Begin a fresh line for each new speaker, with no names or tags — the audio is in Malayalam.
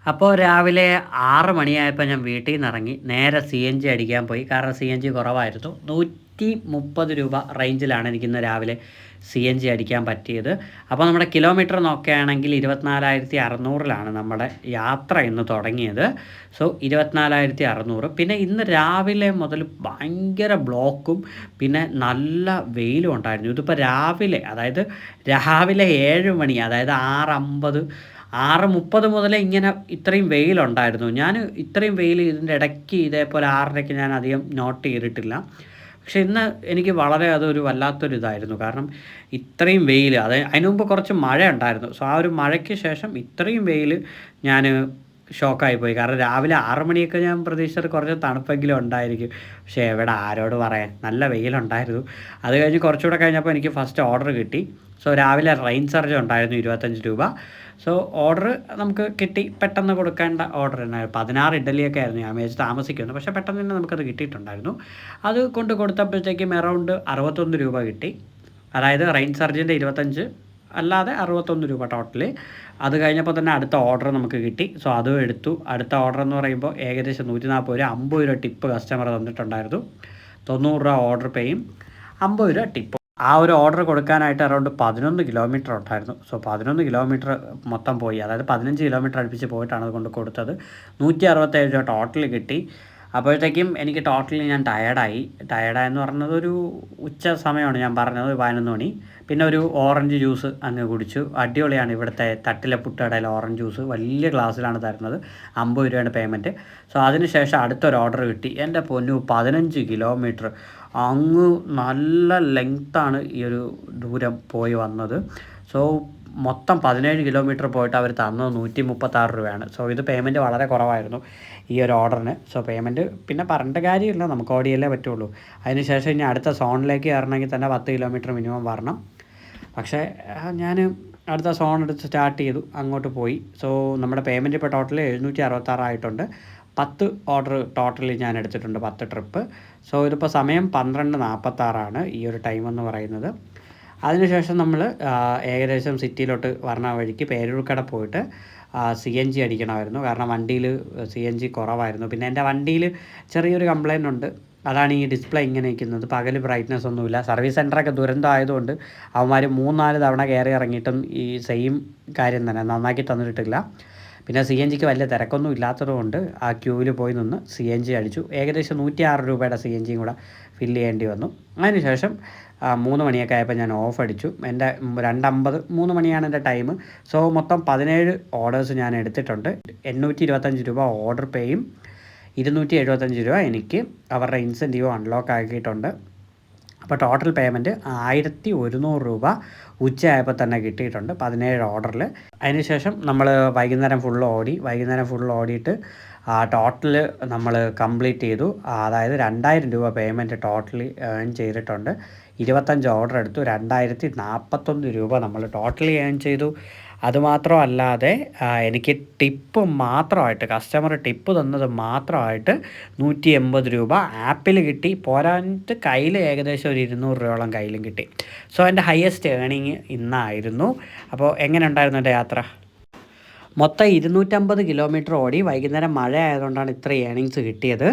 അപ്പോൾ രാവിലെ 6 മണിയായപ്പോൾ ഞാൻ വീട്ടിൽ നിന്ന് ഇറങ്ങി നേരെ CNG അടിക്കാൻ പോയി. കാരണം CNG കുറവായിരുന്നു. 130 രൂപ റേഞ്ചിലാണ് എനിക്കിന്ന് രാവിലെ CNG അടിക്കാൻ പറ്റിയത്. അപ്പോൾ നമ്മുടെ കിലോമീറ്റർ നോക്കുകയാണെങ്കിൽ 24,600 നമ്മുടെ യാത്ര ഇന്ന് തുടങ്ങിയത്. സോ 24,600. പിന്നെ ഇന്ന് രാവിലെ മുതൽ ഭയങ്കര ബ്ലോക്കും പിന്നെ നല്ല വെയിലും ഉണ്ടായിരുന്നു. ഇതിപ്പോൾ രാവിലെ അതായത് രാവിലെ 7 മണി അതായത് 6:50 6:30 മുതലേ ഇങ്ങനെ ഇത്രയും വെയിലുണ്ടായിരുന്നു. ഞാൻ ഇത്രയും വെയിൽ ഇതിൻ്റെ ഇടയ്ക്ക് ഇതേപോലെ 6:30ക്ക് ഞാൻ അധികം നോട്ട് ചെയ്തിട്ടില്ല. പക്ഷേ ഇന്ന് എനിക്ക് വളരെ അതൊരു വല്ലാത്തൊരു ഇതായിരുന്നു. കാരണം ഇത്രയും വെയിൽ അതിന് മുമ്പ് കുറച്ച് മഴ ഉണ്ടായിരുന്നു. സോ ആ ഒരു മഴയ്ക്ക് ശേഷം ഇത്രയും വെയിൽ ഞാൻ ഷോക്കായി പോയി. കാരണം രാവിലെ 6 മണിയൊക്കെ ഞാൻ പ്രതീക്ഷിച്ചത് കുറച്ച് തണുപ്പെങ്കിലും ഉണ്ടായിരിക്കും. പക്ഷേ എവിടെ ആരോട് പറയാൻ നല്ല വെയിലുണ്ടായിരുന്നു. അത് കഴിഞ്ഞ് കുറച്ചുകൂടെ കഴിഞ്ഞപ്പോൾ എനിക്ക് ഫസ്റ്റ് ഓർഡർ കിട്ടി. സോ രാവിലെ റെയിൻ സർജ് ഉണ്ടായിരുന്നു 25 രൂപ. സോ ഓർഡർ നമുക്ക് കിട്ടി. പെട്ടെന്ന് കൊടുക്കേണ്ട ഓർഡർ തന്നെയായിരുന്നു. 16 ഇഡ്ഡലിയൊക്കെ ആയിരുന്നു. ഞാൻ വിചാരിച്ച് താമസിക്കുമെന്ന്. പക്ഷേ പെട്ടെന്ന് തന്നെ നമുക്കത് കിട്ടിയിട്ടുണ്ടായിരുന്നു. അത് കൊണ്ട് കൊടുത്തപ്പോഴത്തേക്കും അറൗണ്ട് 61 രൂപ കിട്ടി. അതായത് റെയിൻ സർജിൻ്റെ 25 അല്ലാതെ 61 രൂപ ടോട്ടല്. അത് കഴിഞ്ഞപ്പോൾ തന്നെ അടുത്ത ഓർഡർ നമുക്ക് കിട്ടി. സോ അതും എടുത്തു. അടുത്ത ഓർഡർ എന്ന് പറയുമ്പോൾ ഏകദേശം 140 രൂപ 50 രൂപ ടിപ്പ് കസ്റ്റമർ തന്നിട്ടുണ്ടായിരുന്നു. 90 രൂപ ഓർഡർ പേയും 50 രൂപ ടിപ്പ്. ആ ഒരു ഓർഡർ കൊടുക്കാനായിട്ട് അറൗണ്ട് 11 കിലോമീറ്റർ ഉണ്ടായിരുന്നു. സോ 11 കിലോമീറ്റർ മൊത്തം പോയി. അതായത് 15 കിലോമീറ്റർ അടുപ്പിച്ച് പോയിട്ടാണ് അത് കൊണ്ട് കൊടുത്തത്. 167 രൂപ ടോട്ടൽ കിട്ടി. അപ്പോഴത്തേക്കും എനിക്ക് ടോട്ടലി ഞാൻ ടയേർഡായെന്ന് പറഞ്ഞത് ഒരു ഉച്ച സമയമാണ് ഞാൻ പറഞ്ഞത്, 11 മണി. പിന്നെ ഒരു ഓറഞ്ച് ജ്യൂസ് അങ്ങ് കുടിച്ചു. അടിപൊളിയാണ് ഇവിടുത്തെ തട്ടിലെ പുട്ടുകടയിലെ ഓറഞ്ച് ജ്യൂസ്. വലിയ ഗ്ലാസ്സിലാണ് തരുന്നത്. 50 രൂപയാണ് പേയ്മെൻറ്റ്. സോ അതിന് ശേഷം അടുത്തൊരു ഓർഡർ കിട്ടി. എൻ്റെ പൊന്നു 15 കിലോമീറ്റർ അങ്ങ് നല്ല ലെങ്ത്താണ് ഈ ഒരു ദൂരം പോയി വന്നത്. സോ മൊത്തം 17 കിലോമീറ്റർ പോയിട്ട് അവർ തന്നത് 136 രൂപയാണ്. സോ ഇത് പേയ്മെൻറ്റ് വളരെ കുറവായിരുന്നു ഈ ഒരു ഓർഡറിന്. സോ പേയ്മെൻറ്റ് പിന്നെ പറഞ്ഞിട്ട് കാര്യമില്ല, നമുക്ക് ഓടിയല്ലേ പറ്റുള്ളൂ. അതിന് ശേഷം ഇനി അടുത്ത സോണിലേക്ക് കയറണമെങ്കിൽ തന്നെ 10 കിലോമീറ്റർ മിനിമം വരണം. പക്ഷേ ഞാൻ അടുത്ത സോൺ എടുത്ത് സ്റ്റാർട്ട് ചെയ്തു, അങ്ങോട്ട് പോയി. സോ നമ്മുടെ പേയ്മെൻറ്റ് ഇപ്പോൾ ടോട്ടൽ 766 ആയിട്ടുണ്ട്. 10 ഓർഡർ ടോട്ടലി ഞാൻ എടുത്തിട്ടുണ്ട്, 10 ട്രിപ്പ്. സോ ഇതിപ്പോൾ സമയം 12:46 ഈ ഒരു ടൈം എന്ന് പറയുന്നത്. അതിനുശേഷം നമ്മൾ ഏകദേശം സിറ്റിയിലോട്ട് വരണ വഴിക്ക് പേരൂർക്കട പോയിട്ട് CNG അടിക്കണമായിരുന്നു. കാരണം വണ്ടിയിൽ CNG കുറവായിരുന്നു. പിന്നെ എൻ്റെ വണ്ടിയിൽ ചെറിയൊരു കംപ്ലയിൻ്റ് ഉണ്ട്. അതാണ് ഈ ഡിസ്പ്ലേ ഇങ്ങനെ നിൽക്കുന്നത്. പകൽ ബ്രൈറ്റ്നസ് ഒന്നുമില്ല. സർവീസ് സെൻ്ററൊക്കെ ദുരന്തമായതുകൊണ്ട് അവന്മാർ 3-4 തവണ കയറി ഇറങ്ങിയിട്ടും ഈ സെയിം കാര്യം തന്നെ നന്നാക്കി തന്നിട്ടില്ല. പിന്നെ CNGക്ക് വലിയ തിരക്കൊന്നും ഇല്ലാത്തതുകൊണ്ട് ആ ക്യൂവിൽ പോയി നിന്ന് CNG അടിച്ചു. ഏകദേശം 106 രൂപയുടെ CNGയും കൂടെ ഫില്ല് ചെയ്യേണ്ടി വന്നു. അതിനുശേഷം 3 മണിയൊക്കെ ആയപ്പോൾ ഞാൻ ഓഫ് അടിച്ചു. എൻ്റെ 2:50 3 മണിയാണ് എൻ്റെ ടൈം. സോ മൊത്തം 17 ഓർഡേഴ്സ് ഞാൻ എടുത്തിട്ടുണ്ട്. 825 രൂപ ഓർഡർ പേയും 275 രൂപ എനിക്ക് അവരുടെ ഇൻസെൻറ്റീവ് അൺലോക്ക് ആക്കിയിട്ടുണ്ട്. അപ്പോൾ ടോട്ടൽ പേയ്മെൻറ്റ് 1100 രൂപ ഉച്ചയായപ്പോൾ തന്നെ കിട്ടിയിട്ടുണ്ട് 17 ഓർഡറിൽ. അതിനുശേഷം നമ്മൾ വൈകുന്നേരം ഫുൾ ഓടിയിട്ട് ടോട്ടൽ നമ്മൾ കംപ്ലീറ്റ് ചെയ്തു. അതായത് 2000 രൂപ പേയ്മെൻറ്റ് ടോട്ടലി ഏൺ ചെയ്തിട്ടുണ്ട്. 25 ഓർഡർ എടുത്തു. 2041 രൂപ നമ്മൾ ടോട്ടലി ഏൺ ചെയ്തു. അതുമാത്രമല്ലാതെ എനിക്ക് ടിപ്പ് മാത്രമായിട്ട് കസ്റ്റമർ ടിപ്പ് തന്നത് മാത്രമായിട്ട് 180 രൂപ ആപ്പിൽ കിട്ടി. പോരാഞ്ഞിട്ട് കയ്യിൽ ഏകദേശം ഒരു 200 രൂപയോളം കയ്യിലും കിട്ടി. സോ എൻ്റെ ഹയസ്റ്റ് ഏണിങ് ഇന്നായിരുന്നു. അപ്പോൾ എങ്ങനെ ഉണ്ടായിരുന്നു എൻ്റെ യാത്ര? മൊത്തം 250 കിലോമീറ്റർ ഓടി. വൈകുന്നേരം മഴ ആയതുകൊണ്ടാണ് ഇത്ര ഏണിങ്സ് കിട്ടിയത്.